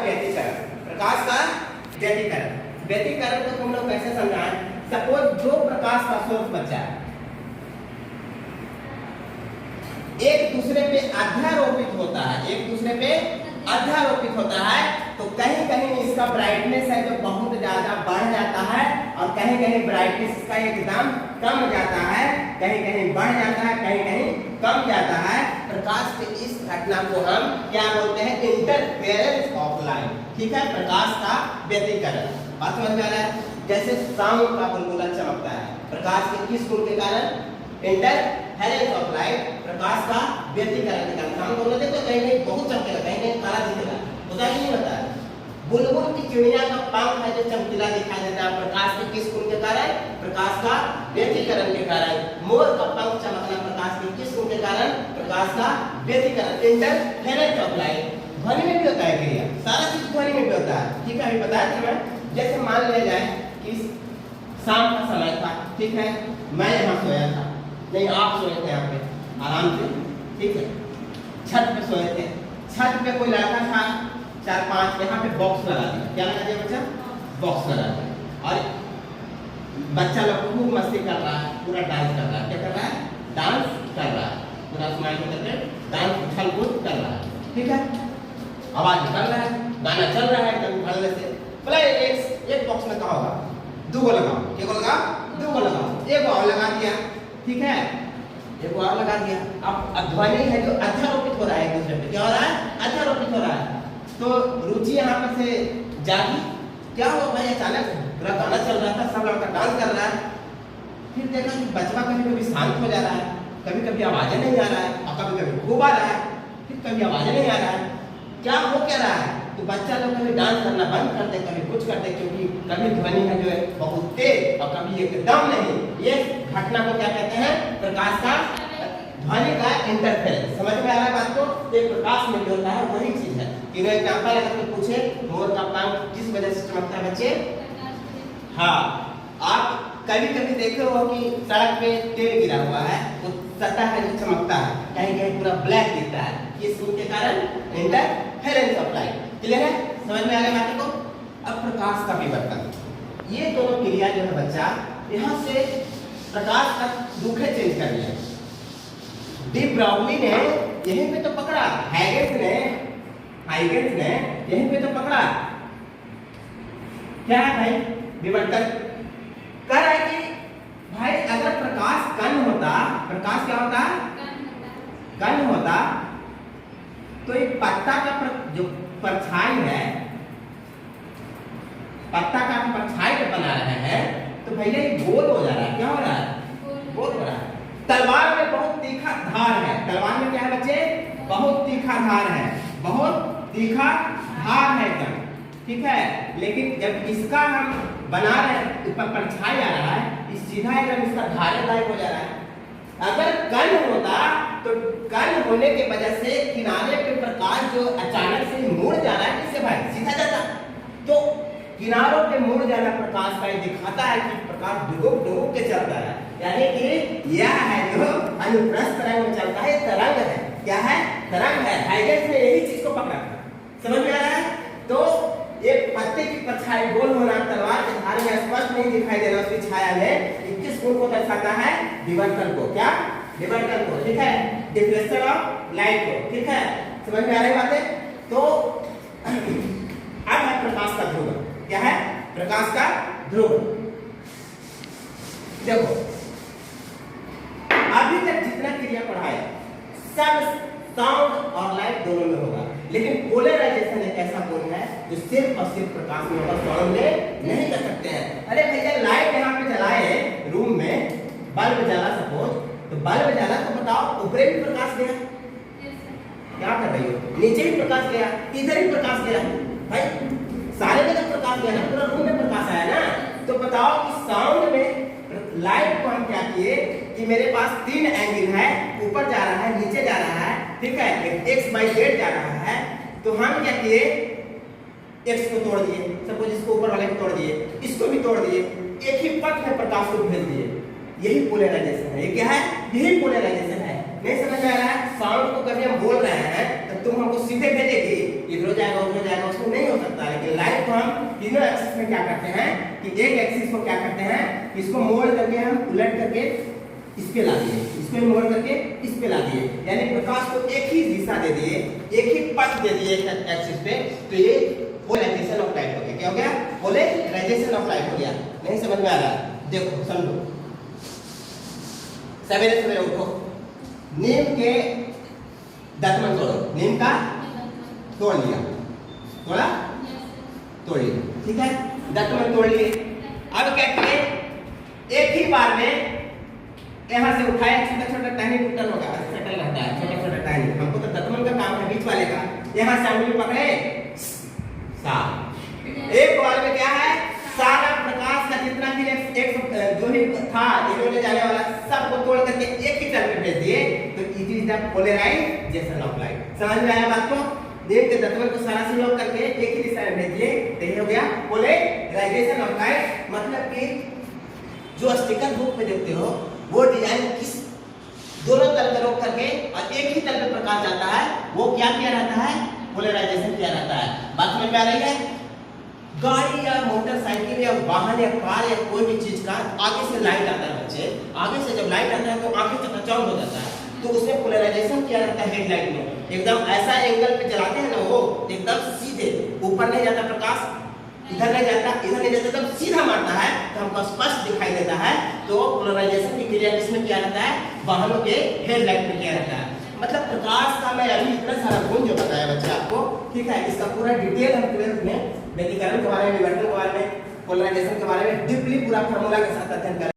व्यतिकरण, प्रकाश का व्यतिकरण। व्यतिकरण को तुम लोग कैसे समझाएं? सपोज जो प्रकाश का सोर्स बचा है एक दूसरे पे अध्यारोपित होता है, एक दूसरे पे अध्यारोपित होता है, तो कहीं कहीं इसका ब्राइटनेस है जो बहुत ज्यादा बढ़ जाता है और कहीं कहीं ब्राइटनेस इसका एकदम कम जाता है, कहीं कहीं बढ़ जाता है, कहीं कहीं कम जाता है। प्रकाश के इस घटना को हम क्या बोलते हैं? Interference of light. ठीक है, प्रकाश का व्यतिकरण। बात समझ में आ रहा है? जैसे शाम का बुलबुला चमकता है, प्रकाश के किस गुण के कारण? इंटरफेरेंस ऑफ लाइट, प्रकाश का व्यतिकरण के कारण। शाम को देखो कहीं कहीं बहुत चमकेगा, कहीं कहीं काला दिखेगा, होता ही नहीं होता है। बुलबुल की चिड़िया का पंख है जो चमकीला दिखाई देता है, प्रकाश के किस गुण के कारण? प्रकाश का व्यतिकरण के कारण। मोर का पंख चमकना प्रकाश के किस गुण के कारण? प्रकाश का व्यतिकरण, इंटरफेरेंस ऑफ लाइट। ध्वनि में भी होता है क्रिया, सारा चीज ध्वनि में भी होता है। ठीक है, अभी बताया था मैं। जैसे मान लिया जाए कि शाम का समय था, ठीक है, मैं यहाँ सोया था, नहीं आप सोए थे यहाँ पे आराम से, ठीक है, छत पे सोए थे। छत पे कोई लड़का था, 4-5 यहाँ पे बॉक्स लगा दिया। क्या लगा दिया बच्चा? बॉक्स लगा दिया। और बच्चा लोग खूब मस्ती कर रहा है, पूरा डांस कर रहा है। क्या कर रहा है? डांस कर रहा है, पूरा स्माइल करके डांस उछल कूद कर रहा है। ठीक है, आवाज निकल रहा है, गाना चल रहा है, कभी उछलने से बोला एक बॉक्स में कहा होगा 2 लगाओ, क्या लगा? 2 लगाओ, एक और लगा दिया। ठीक है, एक और लगा दिया। अब ध्वनि है जो अध्यारोपित हो रहा है, एक दूसरे पे क्या हो रहा है? अध्यारोपित हो रहा है। तो रुचि यहाँ पर से जागी, क्या हुआ भाई? अचानक पूरा गाना चल रहा था, सब लड़का डांस कर रहा है। फिर देखा कि बचवा कभी कभी शांत हो जा रहा है, कभी कभी आवाजें नहीं आ रहा है, और कभी कभी खूब आ रहा है, फिर कभी आवाजें नहीं आ रहा है। क्या हो क्या रहा है? तो बच्चा लोग कभी डांस करना बंद करते, कभी कुछ करते, क्योंकि कभी ध्वनि है जो है बहुत तेज और कभी एकदम नहीं। ये घटना को क्या कहते हैं? प्रकाश का ध्वनि का इंटरफेरेंस। समझ में आ रहा है बात को? ये प्रकाश में जो होता है वही चीज है। कि एग्जांपल अगर कोई पूछे मोर का पंख किस वजह से चमकता है बच्चे? हाँ, आप कभी कभी देखे हो कि सड़क पे तेल गिरा हुआ है, वो सतह है जो चमकता है, कहीं कहीं पूरा ब्लैक दिखता है, किस गुण के कारण? Interference of light. क्लियर है? समझ में आ गया बात को? अब प्रकाश का विवर्तन, ये दोनों क्रिया जो है बच्चा, यहाँ से प्रकाश का रुख चेंज कर लिया। डी ब्राउनी ने यहीं पे तो पकड़ा, हाइगेंस ने यहीं पे तो पकड़ा। क्या है भाई? विवर्तन कह रहा है कि भाई अगर प्रकाश कण होता, प्रकाश क्या होता? कण होता, तो एक पत्ता का जो परछाई है, पत्ता का परछाई जो बना रहे हैं, तो भैया ये गोल हो जा रहा है। क्या हो रहा है? गोल हो रहा है। तलवार में बहुत तीखा धार है, तलवार में क्या है बच्चे? बहुत तीखा धार है, बहुत तीखा धार है एकदम। ठीक है, लेकिन जब इसका हम बना रहे हैं, ऊपर परछाई आ रहा है, इस सीधा एकदम इसका धार गायब हो जा रहा है। अगर कण होता तो कण होने के वजह से किनारे पे प्रकाश जो अचानक से मुड़ जा रहा है, किससे भाई? सीधा जाता। तो किनारों पे मुड़ जाना प्रकाश का दिखाता है कि प्रकाश डूब डूब के चलता है, यानी कि यह है जो अनुप्रस्थ तरंग में चलता है, तरंग है। क्या है? तरंग है। हाइगेंस ने यही चीज को पकड़ा। समझ में आ रहा है? तो एक पत्ते की परछाई गोल होना, तलवार के धार में स्पष्ट नहीं दिखाई देना, उसकी छाया में 21 गुण को दर्शाता है? विवर्तन को। क्या? विवर्तन को। ठीक है, डिफ्लेक्शन ऑफ लाइट को। ठीक है, समझ में आ रही बातें? तो अब है प्रकाश का ध्रुव। क्या है? प्रकाश का ध्रुव। देखो अभी तक जितना क्रिया पढ़ाया सब साउंड और लाइट दोनों में होगा, लेकिन पोलराइजेशन एक ऐसा गुण है जो सिर्फ और सिर्फ प्रकाश में होगा, साउंड में नहीं कर सकते हैं। अरे भैया लाइट यहाँ पे जलाए रूम में, बल्ब जला सपोज, तो बल्ब जला तो बताओ ऊपर भी प्रकाश गया, क्या कर रही हो? नीचे भी प्रकाश गया, इधर भी प्रकाश गया, भाई सारे जगह प्रकाश गया ना, पूरा रूम में प्रकाश आया ना। तो बताओ कि साउंड में लाइट को हम क्या किए कि मेरे पास 3 एंगल है, ऊपर जा रहा है, नीचे जा रहा है, ठीक है, x/z जा रहा है, तो हम क्या किए? x को तोड़ दिए, सपोज इसको ऊपर वाले को तोड़ दिए, इसको भी तोड़ दिए, एक ही पथ में प्रकाश को भेज दिए। यही पोलराइजेशन है। ये क्या है? यही पोलराइजेशन है। नहीं समझ में आ रहा है? साउंड को कभी हम बोल रहे हैं तो तुम हमको सीधे भेजेगी, इधर जाएगा उधर जाएगा, उसमें नहीं होता। तीनों एक्सिस में क्या करते हैं कि एक एक्सिस को क्या करते हैं, इसको मोड़ करके हम उलट करके इस पे ला दिए, इसको मोड़ करके इस पे ला दिए, यानी प्रकाश को एक ही दिशा दे दिए, एक ही पथ दे दिए एक्सिस पे। तो ये पोलराइजेशन ऑफ लाइट हो गया। क्या हो गया? पोलराइजेशन ऑफ लाइट हो गया। नहीं समझ में आ रहा? देखो समझो, सवेरे सवेरे उठो, नीम के दातुन तोड़ो, नीम का तोड़ लिया, तोड़ा तोड़ लिया, ठीक है, दातुन तोड़ लिए। अब क्या किए, एक ही बार में यहाँ से उठाया, छोटा छोटा टहनी टूटल होगा, सटल रहता है, छोटा छोटा टहनी, हमको तो दातुन का काम है बीच वाले का। यहाँ से अंगुली पकड़े, एक बार में क्या है, सारा प्रकाश का जितना भी एक जो भी था इन्होंने जाने वाला सबको तोड़ करके एक ही तरफ भेज दिए। तो it is the polarization of light. समझ में आया बात को? देख के तत्व को सारा संयोग करके एक ही दिशा में भेज दिए, तो ये हो गया पोलराइजेशन ऑफ लाइट। मतलब कि जो स्टिकर बुक पे देखते हो वो डिजाइन किस दोनों तरफ रोक करके और एक ही तरफ प्रकाश जाता है, वो क्या किया रहता है, पोलराइजेशन किया रहता है। बात समझ में आ रही है? गाड़ी या मोटरसाइकिल या वाहन या कार या कोई भी चीज का आगे से लाइट आता है बच्चे, आगे से जब लाइट आता है तो आगे चकाचौंध हो जाता है, तो उसमें पोलराइजेशन किया रहता है हेडलाइट में। एकदम ऐसा एंगल पे जलाते हैं ना, वो एकदम सीधे ऊपर नहीं जाता प्रकाश, इधर नहीं जाता, इधर नहीं जाता, एकदम सीधा मारता है तो हमको स्पष्ट दिखाई देता है। तो पोलराइजेशन की क्रिया किसमें किया रहता है, वाहनों के हेडलाइट में किया रहता है। मतलब प्रकाश का मैं अभी इतना सारा गुण जो बताया बच्चे आपको, ठीक है, इसका पूरा डिटेल हम 12th में व्यतिकरण के बारे में, विवर्तन के बारे में, पोलराइजेशन के बारे में डीपली पूरा फार्मूला के साथ अध्ययन करें।